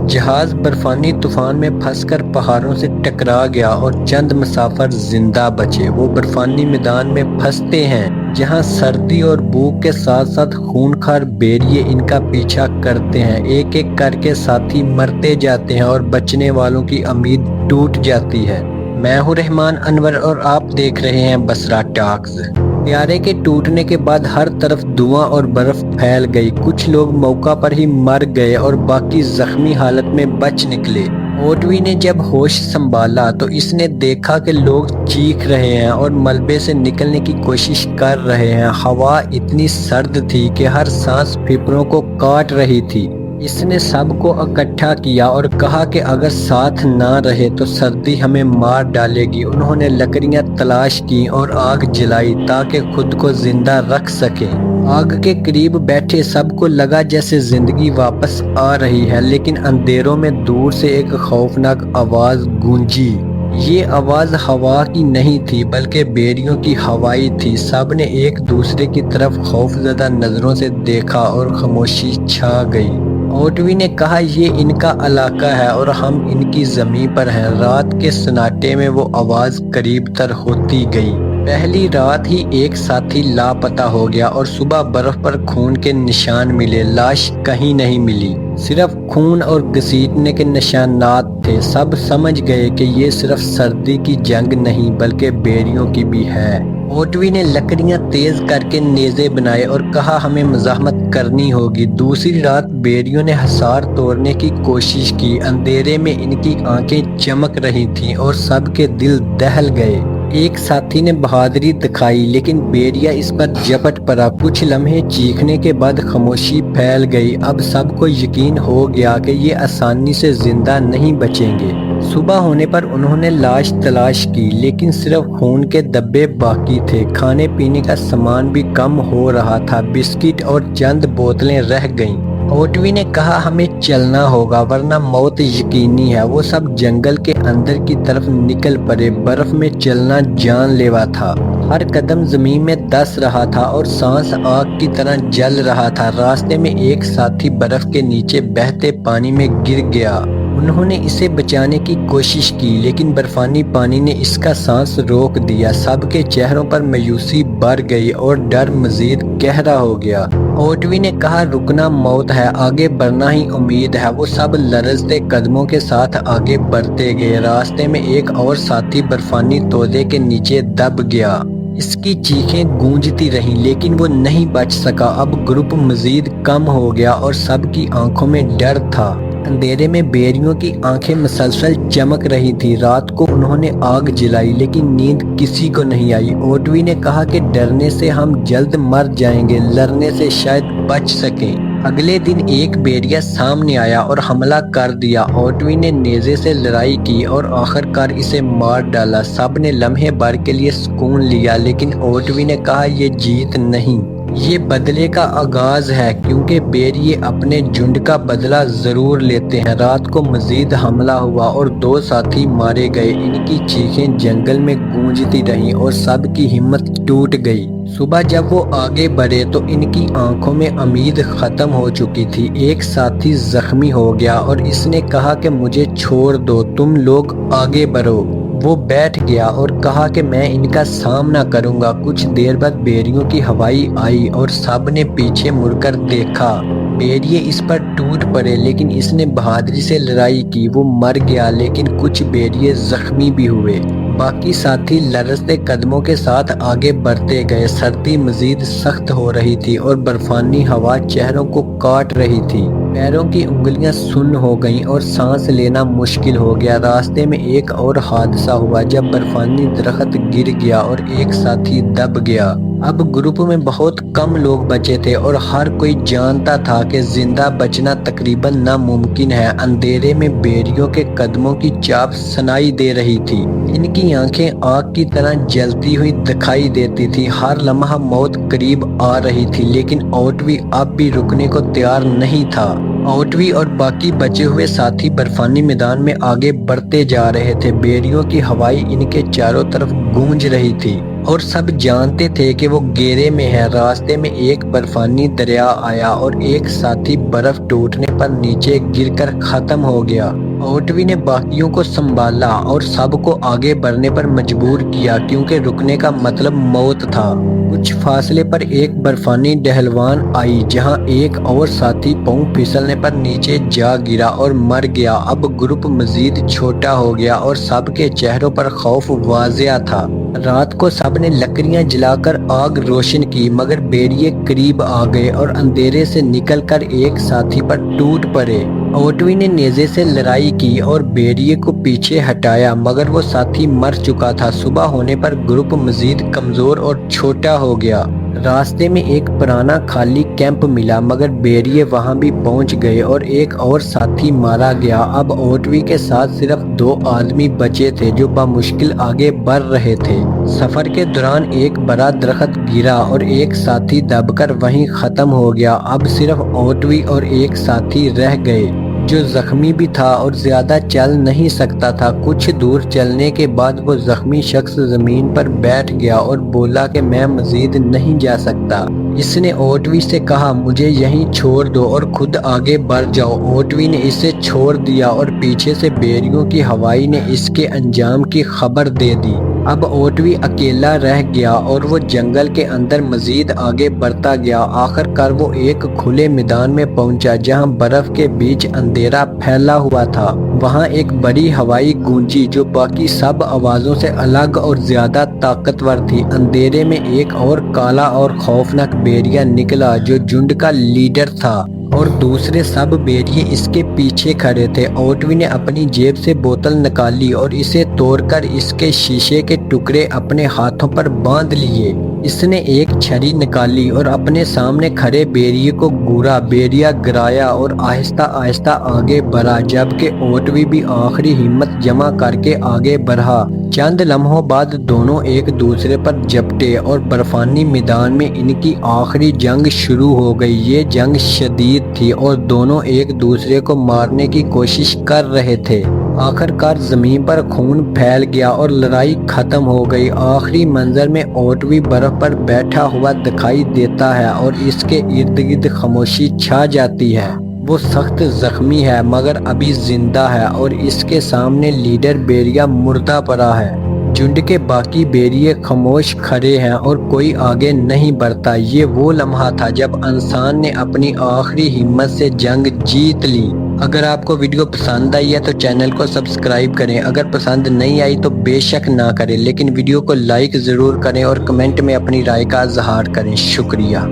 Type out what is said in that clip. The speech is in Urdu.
جہاز برفانی طوفان میں پھنس کر پہاڑوں سے ٹکرا گیا اور چند مسافر زندہ بچے۔ وہ برفانی میدان میں پھنستے ہیں جہاں سردی اور بھوک کے ساتھ ساتھ خونخوار بھیڑیے ان کا پیچھا کرتے ہیں۔ ایک ایک کر کے ساتھی مرتے جاتے ہیں اور بچنے والوں کی امید ٹوٹ جاتی ہے۔ میں ہوں رحمان انور اور آپ دیکھ رہے ہیں بصرہ ٹاکز۔ طیارے کے ٹوٹنے کے بعد ہر طرف دھواں اور برف پھیل گئی۔ کچھ لوگ موقع پر ہی مر گئے اور باقی زخمی حالت میں بچ نکلے۔ اوٹوی نے جب ہوش سنبھالا تو اس نے دیکھا کہ لوگ چیخ رہے ہیں اور ملبے سے نکلنے کی کوشش کر رہے ہیں۔ ہوا اتنی سرد تھی کہ ہر سانس پھیپھڑوں کو کاٹ رہی تھی۔ اس نے سب کو اکٹھا کیا اور کہا کہ اگر ساتھ نہ رہے تو سردی ہمیں مار ڈالے گی۔ انہوں نے لکڑیاں تلاش کی اور آگ جلائی تاکہ خود کو زندہ رکھ سکیں۔ آگ کے قریب بیٹھے سب کو لگا جیسے زندگی واپس آ رہی ہے، لیکن اندھیروں میں دور سے ایک خوفناک آواز گونجی۔ یہ آواز ہوا کی نہیں تھی بلکہ بھیڑیوں کی ہوائی تھی۔ سب نے ایک دوسرے کی طرف خوفزدہ نظروں سے دیکھا اور خاموشی چھا گئی۔ اوٹوی نے کہا یہ ان کا علاقہ ہے اور ہم ان کی زمین پر ہیں۔ رات کے سناٹے میں وہ آواز قریب تر ہوتی گئی۔ پہلی رات ہی ایک ساتھی لاپتہ ہو گیا اور صبح برف پر خون کے نشان ملے۔ لاش کہیں نہیں ملی، صرف خون اور گھسیٹنے کے نشانات تھے۔ سب سمجھ گئے کہ یہ صرف سردی کی جنگ نہیں بلکہ بھیڑیوں کی بھی ہے۔ اوٹوی نے لکڑیاں تیز کر کے نیزے بنائے اور کہا ہمیں مزاحمت کرنی ہوگی۔ دوسری رات بھیڑیوں نے حصار توڑنے کی کوشش کی۔ اندھیرے میں ان کی آنکھیں چمک رہی تھیں اور سب کے دل دہل گئے۔ ایک ساتھی نے بہادری دکھائی لیکن بھیڑیا اس پر جھپٹ پڑا۔ کچھ لمحے چیخنے کے بعد خاموشی پھیل گئی۔ اب سب کو یقین ہو گیا کہ یہ آسانی سے زندہ نہیں بچیں گے۔ صبح ہونے پر انہوں نے لاش تلاش کی لیکن صرف خون کے دھبے باقی تھے۔ کھانے پینے کا سامان بھی کم ہو رہا تھا، بسکٹ اور چند بوتلیں رہ گئیں۔ اوٹوی نے کہا ہمیں چلنا ہوگا ورنہ موت یقینی ہے۔ وہ سب جنگل کے اندر کی طرف نکل پڑے۔ برف میں چلنا جان لیوا تھا۔ ہر قدم زمین میں دس رہا تھا اور سانس آگ کی طرح جل رہا تھا۔ راستے میں ایک ساتھی برف کے نیچے بہتے پانی میں گر گیا۔ انہوں نے اسے بچانے کی کوشش کی لیکن برفانی پانی نے اس کا سانس روک دیا۔ سب کے چہروں پر مایوسی بھر گئی اور ڈر مزید گہرا ہو گیا۔ اوٹوی نے کہا رکنا موت ہے، آگے بڑھنا ہی امید ہے۔ وہ سب لرزتے قدموں کے ساتھ آگے بڑھتے گئے۔ راستے میں ایک اور ساتھی برفانی تودے کے نیچے دب گیا۔ اس کی چیخیں گونجتی رہیں لیکن وہ نہیں بچ سکا۔ اب گروپ مزید کم ہو گیا اور سب کی آنکھوں میں ڈر تھا۔ اندھیرے میں بھیڑیوں کی آنکھیں مسلسل چمک رہی تھی۔ رات کو انہوں نے آگ جلائی لیکن نیند کسی کو نہیں آئی۔ اوٹوی نے کہا کہ ڈرنے سے ہم جلد مر جائیں گے، لڑنے سے شاید بچ سکیں۔ اگلے دن ایک بھیڑیا سامنے آیا اور حملہ کر دیا۔ اوٹوی نے نیزے سے لڑائی کی اور آخر کار اسے مار ڈالا۔ سب نے لمحے بھر کے لیے سکون لیا لیکن اوٹوی نے کہا یہ جیت نہیں، یہ بدلے کا آغاز ہے، کیونکہ بھیڑیے اپنے جھنڈ کا بدلہ ضرور لیتے ہیں۔ رات کو مزید حملہ ہوا اور دو ساتھی مارے گئے۔ ان کی چیخیں جنگل میں گونجتی رہیں اور سب کی ہمت ٹوٹ گئی۔ صبح جب وہ آگے بڑھے تو ان کی آنکھوں میں امید ختم ہو چکی تھی۔ ایک ساتھی زخمی ہو گیا اور اس نے کہا کہ مجھے چھوڑ دو، تم لوگ آگے بڑھو۔ وہ بیٹھ گیا اور کہا کہ میں ان کا سامنا کروں گا۔ کچھ دیر بعد بھیڑیوں کی ہوائی آئی اور سب نے پیچھے مڑ کر دیکھا۔ بھیڑیے اس پر ٹوٹ پڑے لیکن اس نے بہادری سے لڑائی کی۔ وہ مر گیا لیکن کچھ بھیڑیے زخمی بھی ہوئے۔ باقی ساتھی لرزتے قدموں کے ساتھ آگے بڑھتے گئے۔ سردی مزید سخت ہو رہی تھی اور برفانی ہوا چہروں کو کاٹ رہی تھی۔ پیروں کی انگلیاں سن ہو گئیں اور سانس لینا مشکل ہو گیا۔ راستے میں ایک اور حادثہ ہوا جب برفانی درخت گر گیا اور ایک ساتھی دب گیا۔ اب گروپ میں بہت کم لوگ بچے تھے اور ہر کوئی جانتا تھا کہ زندہ بچنا تقریباً ناممکن ہے۔ اندھیرے میں بھیڑیوں کے قدموں کی چاپ سنائی دے رہی تھی۔ ان کی آنکھیں آگ کی طرح جلتی ہوئی دکھائی دیتی تھی۔ ہر لمحہ موت قریب آ رہی تھی لیکن اوٹوی اب بھی رکنے کو تیار نہیں تھا۔ اوٹوی اور باقی بچے ہوئے ساتھی برفانی میدان میں آگے بڑھتے جا رہے تھے۔ بیڑیوں کی ہوائیں ان کے چاروں طرف گونج رہی تھی اور سب جانتے تھے کہ وہ گھیرے میں ہے۔ راستے میں ایک برفانی دریا آیا اور ایک ساتھی برف ٹوٹنے پر نیچے گر کر ختم ہو گیا۔ اوٹوی نے باقیوں کو سنبھالا اور سب کو آگے بڑھنے پر مجبور کیا کیونکہ رکنے کا مطلب موت تھا۔ کچھ فاصلے پر ایک برفانی ڈھلوان آئی جہاں ایک اور ساتھی پاؤں پھسلنے پر نیچے جا گرا اور مر گیا۔ اب گروپ مزید چھوٹا ہو گیا اور سب کے چہروں پر خوف واضح تھا۔ رات کو سب نے لکڑیاں جلا کر آگ روشن کی مگر بھیڑیے قریب آ گئے اور اندھیرے سے نکل کر ایک ساتھی پر ٹوٹ پڑے۔ اوٹوی نے نیزے سے لڑائی کی اور بھیڑیے کو پیچھے ہٹایا مگر وہ ساتھی مر چکا تھا۔ صبح ہونے پر گروپ مزید کمزور اور چھوٹا ہو گیا۔ راستے میں ایک پرانا خالی کیمپ ملا مگر بھیڑیے وہاں بھی پہنچ گئے اور ایک اور ساتھی مارا گیا۔ اب اوٹوی کے ساتھ صرف 2 آدمی بچے تھے جو بمشکل آگے بڑھ رہے تھے۔ سفر کے دوران ایک بڑا درخت گرا اور ایک ساتھی دب کر وہیں ختم ہو گیا۔ اب صرف اوٹوی اور ایک ساتھی رہ گئے جو زخمی بھی تھا اور زیادہ چل نہیں سکتا تھا۔ کچھ دور چلنے کے بعد وہ زخمی شخص زمین پر بیٹھ گیا اور بولا کہ میں مزید نہیں جا سکتا۔ اس نے اوٹوی سے کہا مجھے یہیں چھوڑ دو اور خود آگے بڑھ جاؤ۔ اوٹوی نے اسے چھوڑ دیا اور پیچھے سے بھیڑیوں کی ہوائیں نے اس کے انجام کی خبر دے دی۔ اب اوٹوی اکیلا رہ گیا اور وہ جنگل کے اندر مزید آگے بڑھتا گیا۔ آخر کار وہ ایک کھلے میدان میں پہنچا جہاں برف کے بیچ اندھیرا پھیلا ہوا تھا۔ وہاں ایک بڑی ہوائیں گونجی جو باقی سب آوازوں سے الگ اور زیادہ طاقتور تھی۔ اندھیرے میں ایک اور کالا اور خوفناک بھیڑیا نکلا جو جھنڈ کا لیڈر تھا اور دوسرے سب بھیڑیے اس کے پیچھے کھڑے تھے۔ اوٹوی نے اپنی جیب سے بوتل نکالی اور اسے توڑ کر اس کے شیشے کے ٹکڑے اپنے ہاتھوں پر باندھ لیے۔ اس نے ایک چھری نکالی اور اپنے سامنے کھڑے بھیڑیے کو گورا۔ بھیڑیا گرایا اور آہستہ آہستہ آگے بڑھا جبکہ اوٹوی بھی آخری ہمت جمع کر کے آگے بڑھا۔ چند لمحوں بعد دونوں ایک دوسرے پر جھپٹے اور برفانی میدان میں ان کی آخری جنگ شروع ہو گئی۔ یہ جنگ شدید تھی اور دونوں ایک دوسرے کو مارنے کی کوشش کر رہے تھے۔ آخر کار زمین پر خون پھیل گیا اور لڑائی ختم ہو گئی۔ آخری منظر میں اوٹوی برف پر بیٹھا ہوا دکھائی دیتا ہے اور اس کے ارد گرد خاموشی چھا جاتی ہے۔ وہ سخت زخمی ہے مگر ابھی زندہ ہے اور اس کے سامنے لیڈر بھیڑیا مردہ پڑا ہے۔ جھنڈ کے باقی بھیڑیے خاموش کھڑے ہیں اور کوئی آگے نہیں بڑھتا۔ یہ وہ لمحہ تھا جب انسان نے اپنی آخری ہمت سے جنگ جیت لی۔ اگر آپ کو ویڈیو پسند آئی ہے تو چینل کو سبسکرائب کریں۔ اگر پسند نہیں آئی تو بے شک نہ کریں لیکن ویڈیو کو لائک ضرور کریں اور کمنٹ میں اپنی رائے کا اظہار کریں۔ شکریہ۔